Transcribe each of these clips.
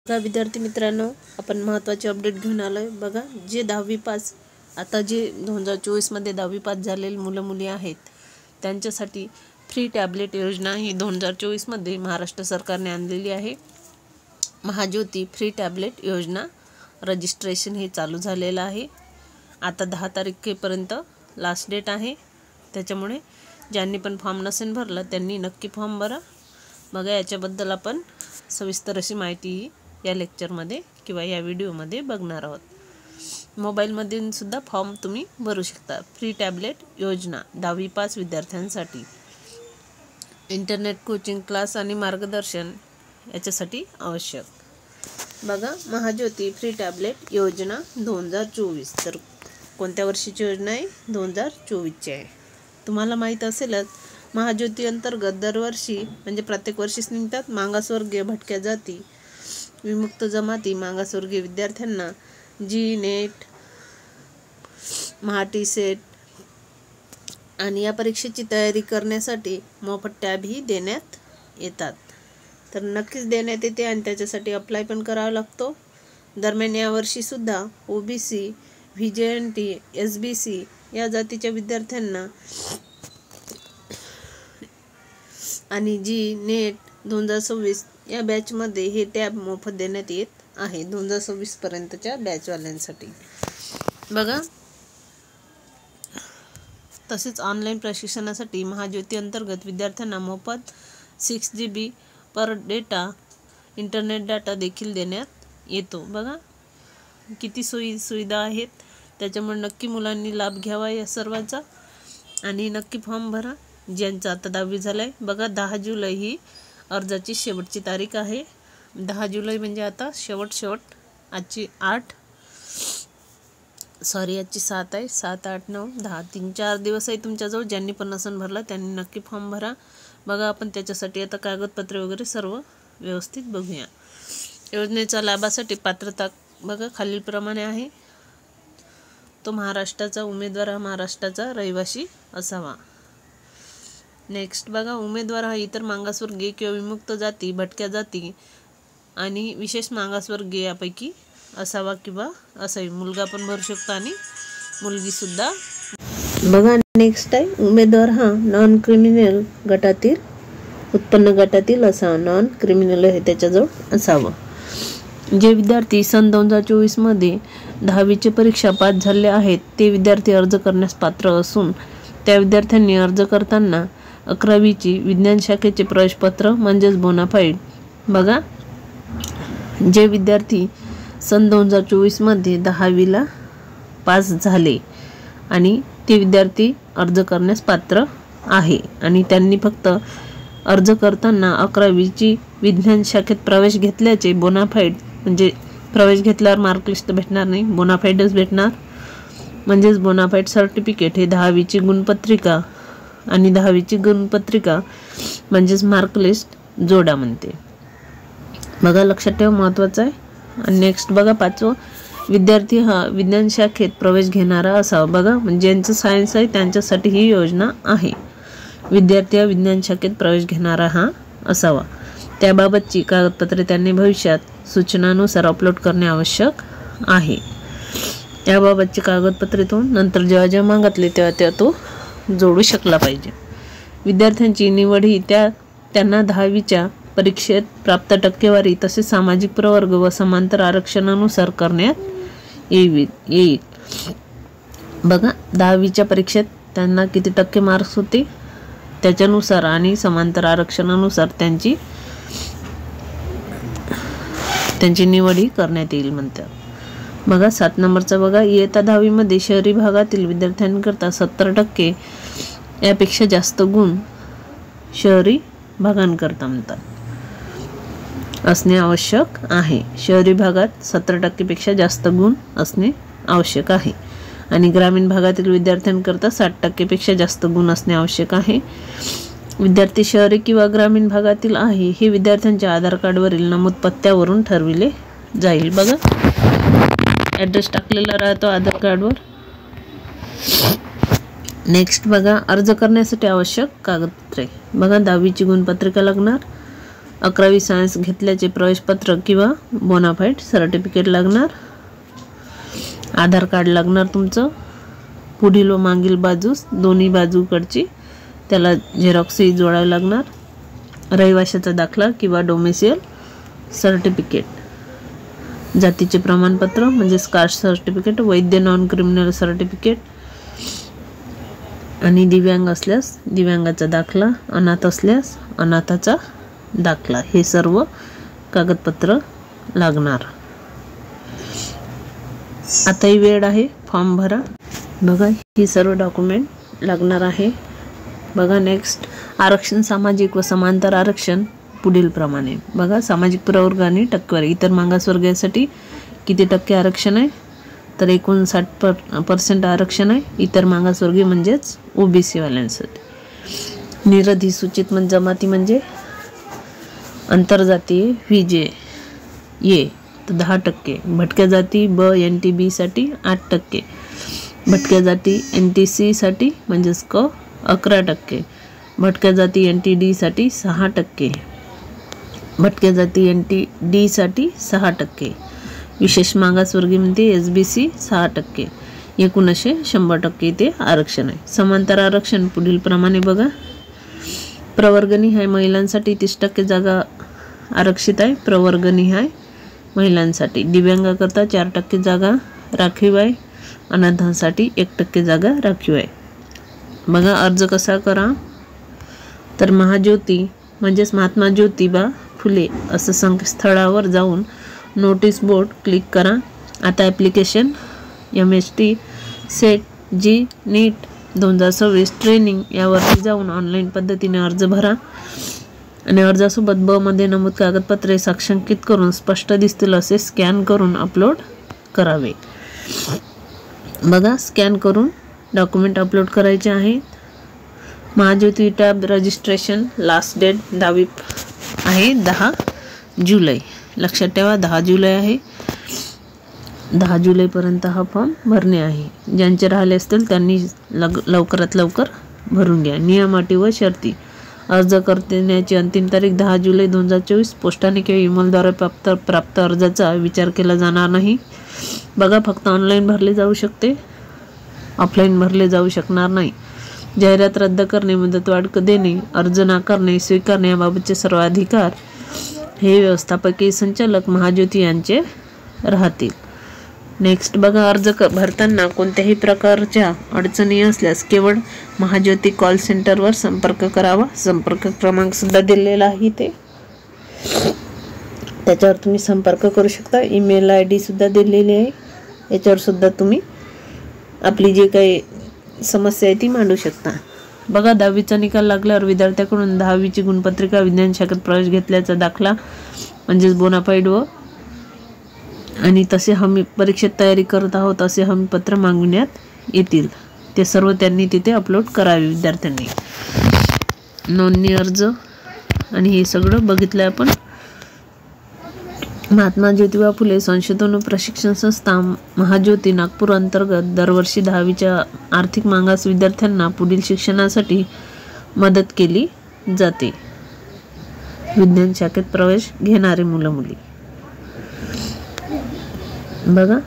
बघा विद्यार्थी मित्रांनो, आपण महत्त्वाचे अपडेट घेऊन आलोय। बघा, जे 10वी पास आता जे 2024 मध्ये 10वी पास झालेले मुलं मुली आहेत त्यांच्यासाठी फ्री टॅबलेट योजना ही 2024 मध्ये महाराष्ट्र सरकारने आणलेली आहे। महाज्योती फ्री टॅबलेट योजना रजिस्ट्रेशन हे चालू झालेलं आहे। आता 10 तारखेपर्यंत लास्ट डेट आहे, त्याच्यामुळे ज्यांनी पण फॉर्म नसेल भरला त्यांनी नक्की फॉर्म भरा। बघा, याच्याबद्दल आपण सविस्तर अशी माहिती या लेक्चरमध्ये किंवा या व्हिडिओमध्ये बघणार आहोत। मोबाईलमधून सुद्धा फॉर्म तुम्ही भरू शकता। फ्री टॅबलेट योजना 10वी पास विद्यार्थ्यांसाठी इंटरनेट कोचिंग क्लास आणि मार्गदर्शन याच्यासाठी आवश्यक। बघा, महाज्योती फ्री टॅबलेट योजना 2024 तर कोणत्या वर्षीची योजना आहे? 2024 ची आहे। तुम्हाला माहित असेलच, महाज्योती अंतर्गत दरवर्षी म्हणजे प्रत्येक वर्षीच निघतात मागासवर्गीय, भटक्या जाती, विमुक्त जमाती, मागासवर्गीय विद्यार्थ्यांना जी नेट, महाटी सेट आणि या परीक्षेची तयारी करण्यासाठी मोफत टॅब ही देण्यात येतात। तर नक्कीच देण्यात येते आणि त्याच्यासाठी अप्लाय पण करावा लागतो। दरम्यान या वर्षी सुद्धा ओबीसी, व्हीजेएनटी, एसबीसी या जातीच्या विद्यार्थ्यांना आणि जी नेट 2026 या बॅचमध्ये हे टॅब मोफत देण्यात येत आहे 2026 पर्यंतच्या बॅचवाल्यांसाठी। बघा, तसेच ऑनलाईन प्रशिक्षणासाठी महाज्योती अंतर्गत विद्यार्थ्यांना मोफत 6 GB पर डेटा इंटरनेट डाटा देखील देण्यात येतो। बघा, किती सुविधा आहेत, त्याच्यामुळे नक्की मुलांनी लाभ घ्यावा या सर्वांचा आणि नक्की फॉर्म भरा ज्यांचा आता 10वी झालाय। बघा, 10 जुलै ही अर्जाची शेवटची तारीख आहे। 10 जुलै म्हणजे आता शेवट आजची 7 आहे। 7, 8, 9, 10 3-4 दिवस आहे तुमच्याजवळ। ज्यांनी पण नसन भरला त्यांनी नक्की फॉर्म भरा। बघा, आपण त्याच्यासाठी आता कागदपत्रे वगैरे सर्व व्यवस्थित बघूया। योजनेच्या लाभासाठी पात्रता बघा खालीलप्रमाणे आहे। तो महाराष्ट्राचा उमेदवार हा महाराष्ट्राचा रहिवासी असावा। नेक्स्ट बघा, उमेदवार हा इतर मागासवर्गीय किंवा विमुक्त जाती, भटक्या जाती आणि विशेष मागासवर्गीय यापैकी असावा किंवा असावी। मुलगा पण भरू शकतो आणि मुलगी सुद्धा। बघा, नेक्स्ट आहे, उमेदवार हा नॉन क्रिमिनल गटातील, उत्पन्न गटातील असावा। नॉन क्रिमिनल हे त्याच्याजवळ असावं। जे विद्यार्थी सन 2024 मध्ये 10वीची परीक्षा पास झाले आहेत ते विद्यार्थी अर्ज करण्यास पात्र असून त्या विद्यार्थ्यांनी अर्ज करताना 11वीची विज्ञान शाखेचे प्रवेशपत्र म्हणजेच बोनाफाईड। बघा, जे विद्यार्थी सन 2024 मध्ये 10वीला पास झाले आणि ते विद्यार्थी अर्ज करण्यास पात्र आहे आणि त्यांनी फक्त अर्ज करताना 11वीची विज्ञान शाखेत प्रवेश घेतल्याचे बोनाफाईड, म्हणजे प्रवेश घेतल्यावर मार्कलिस्ट भेटणार नाही, बोनाफाईडच भेटणार। म्हणजेच बोनाफाईड सर्टिफिकेट हे 10वीची गुणपत्रिका आणि 10वीची गुणपत्रिका म्हणजेच मार्कलिस्ट जोडा म्हणते। बघा, लक्षात ठेवा, महत्त्वाचं आहे। आणि नेक्स्ट बघा, 5वं, विद्यार्थी हा विज्ञान शाखेत प्रवेश घेणारा असावा। बघा, म्हणजे ज्यांचं सायन्स आहे त्यांच्यासाठी ही योजना आहे। विद्यार्थी हा विज्ञान शाखेत प्रवेश घेणारा हा असावा। त्याबाबतची कागदपत्रे त्यांनी भविष्यात सूचनानुसार अपलोड करणे आवश्यक आहे। त्याबाबतची कागदपत्रे तो नंतर जेव्हा मागितले तेव्हा तो जोडू शकला पाहिजे। विद्यार्थ्यांची निवड ही त्यांना 10वीच्या परीक्षेत प्राप्त टक्केवारी तसेच सामाजिक प्रवर्ग व समांतर आरक्षणानुसार करण्यात येईल। बघा, 10वीच्या परीक्षेत त्यांना किती टक्के मार्क्स होते त्याच्यानुसार आणि समांतर आरक्षणानुसार त्यांची निवड ही करण्यात येईल म्हणतात। बघा, 7 नंबरचा बघा, इयत्ता 10वी मध्ये शहरी भागातील विद्यार्थ्यांकरता 70% यापेक्षा जास्त गुण शहरी भागांकरता म्हणतात असणे आवश्यक आहे। शहरी भागात 70% पेक्षा जास्त गुण असणे आवश्यक आहे आणि ग्रामीण भागातील विद्यार्थ्यांकरता 60% पेक्षा जास्त गुण असणे आवश्यक आहे। विद्यार्थी शहरी किंवा ग्रामीण भागातील आहे हे विद्यार्थ्यांच्या आधार कार्डवरील नमूद पत्त्यावरून ठरविले जाईल। बघा, ॲड्रेस टाकलेला राहतो आधार कार्डवर। नेक्स्ट बघा, अर्ज करण्यासाठी आवश्यक कागदपत्रे। बघा, 10वीची गुणपत्रिका लागणार, 11वी सायन्स घेतल्याचे प्रवेशपत्र किंवा बोनाफाईड सर्टिफिकेट लागणार, आधार कार्ड लागणार तुमचं, पुढील व मागील बाजूस दोन्ही बाजूकडची त्याला झेरॉक्सही जोडावी लागणार, रहिवाशाचा दाखला किंवा डोमेसियल सर्टिफिकेट, जातीचे प्रमाणपत्र म्हणजे कास्ट सर्टिफिकेट, वैध नॉन क्रिमिनल सर्टिफिकेट, आणि दिव्यांग असल्यास दिव्यांगाचा दाखला, अनाथ असल्यास अनाथाचा दाखला, हे सर्व कागदपत्र लागणार. आताही वेळ आहे, फॉर्म भरा. बघा ही सर्व डॉक्युमेंट लागणार आहे. बघा नेक्स्ट, आरक्षण सामाजिक व समांतर आरक्षण पुढील प्रमाणे. बघा सामाजिक प्रवर्ग आणि टक्केवारी. इतर मागासवर्गीयासाठी किती टक्के आरक्षण आहे, तर 59% आरक्षण आहे इतर मागासवर्गीय म्हणजेच OBC वाल्यांसाठी. निरधिसूचित जमाती म्हणजे आंतरजातीय VJ तर 10%, भटक्या जाती NTB साठी 8%, भटक्या जाती NTC साठी म्हणजेच क 11%, भटक्या जाती NTD साठी 6%, भटक्या जाती NTD साठी 6%, विशेष मागासवर्गीय म्हणजे SBC 6%. एकूण असे 100% इथे आरक्षण आहे. समांतर आरक्षण पुढील प्रमाणे. बघा प्रवर्गनिहाय महिलांसाठी 30% जागा आरक्षित आहे. प्रवर्गनिहाय महिलांसाठी. दिव्यांगाकरता 4% जागा राखीव आहे. अनाथांसाठी 1% जागा राखीव आहे. बघा अर्ज कसा करा, तर महाज्योती म्हणजेच महात्मा ज्योतिबा फुले असं संकेतस्थळावर जाऊन नोटीस बोर्ड क्लिक करा. आता ॲप्लिकेशन MST सेट जी नीट 2026 ट्रेनिंग यावरती जाऊन ऑनलाईन पद्धतीने अर्ज भरा आणि अर्जासोबत ब मध्ये नमूद कागदपत्रे साक्षांकित करून स्पष्ट दिसतील असे स्कॅन करून अपलोड करावे. बघा स्कॅन करून डॉक्युमेंट अपलोड करायचे आहेत. Mahajyoti tab registration last date 10वी आहे 10 जुलै. लक्षात ठेवा 10 जुलै आहे. 10 जुलैपर्यंत हा फॉर्म भरणे आहे. ज्यांचे राहिले असतील त्यांनी लवकरात लवकर भरून घ्या. नियम अटी व शर्ती. अर्ज करण्याची अंतिम तारीख 10 जुलै 2024. पोस्टाने किंवा ईमेलद्वारे प्राप्त अर्जाचा विचार केला जाणार नाही. बघा फक्त ऑनलाईन भरले जाऊ शकते, ऑफलाईन भरले जाऊ शकणार नाही. जाहिरात रद्द करणे, मुदतवाढ देणे, अर्ज नाकारणे, स्वीकारणे याबाबतचे सर्व अधिकार हे व्यवस्थापकीय संचालक महाज्योती यांचे राहतील. नेक्स्ट बघा अर्ज भरताना कोणत्याही प्रकारच्या अडचणी असल्यास केवळ महाज्योती कॉल सेंटरवर संपर्क करावा. संपर्क क्रमांक सुद्धा दिलेला आहे ते, त्याच्यावर तुम्ही संपर्क करू शकता. ईमेल ID सुद्धा दिलेली आहे, याच्यावर सुद्धा तुम्ही आपली जी काही समस्या आहे ती मांडू शकता. बघा 10वीचा निकाल लागल्यावर विद्यार्थ्याकडून 10वीची गुणपत्रिका, विज्ञान शाखेत प्रवेश घेतल्याचा दाखला म्हणजेच बोनाफाईड व आणि तसे हमी परीक्षेत तयारी करत आहोत असे हमीपत्र मागविण्यात येतील. ते सर्व त्यांनी तिथे अपलोड करावे विद्यार्थ्यांनी. नोंदणी अर्ज आणि हे सगळं बघितलं आपण. महात्मा ज्योतिबा फुले संशोधन व प्रशिक्षण संस्था महाज्योती नागपूर अंतर्गत दरवर्षी 10वीच्या आर्थिक मागास विद्यार्थ्यांना पुढील शिक्षणासाठी मदत केली जाते. विज्ञान शाखेत प्रवेश घेणारे मुलं मुली. बघा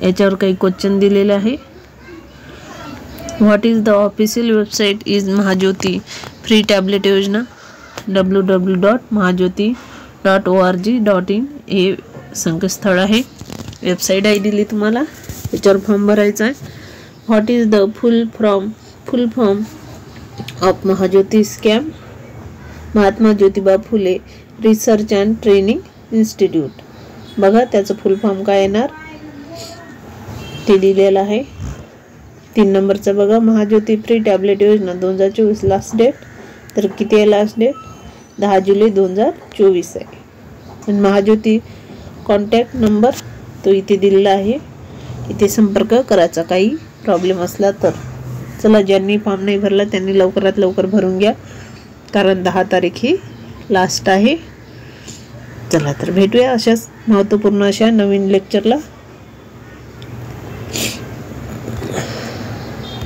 याच्यावर काही क्वेश्चन दिलेले आहे. What is the official website is Mahajyoti free tablet योजना. www.mahajyoti.org.in हे संकेतस्थळ आहे. वेबसाईट आहे दिली तुम्हाला, याच्यावर फॉर्म भरायचा आहे. What is the full form of Mahajyoti scam. Mahatma Jyotiba Phule research and training institute. बघा त्याचं फुल फॉर्म काय येणार ते दिलेलं आहे. 3 नंबरचं बघा महाज्योती फ्री टॅबलेट योजना 2024 लास्ट डेट. तर किती आहे लास्ट डेट? 10 जुलै 2024 आहे. आणि महाज्योती कॉन्टॅक्ट नंबर तो इथे दिलेला आहे, इथे संपर्क करायचा काही प्रॉब्लेम असला तर. चला ज्यांनी फॉर्म नाही भरला त्यांनी लवकरात लवकर भरून घ्या, कारण 10 तारीख ही लास्ट आहे. चला तर भेटूया अशाच महत्त्वपूर्ण अशा नवीन लेक्चरला.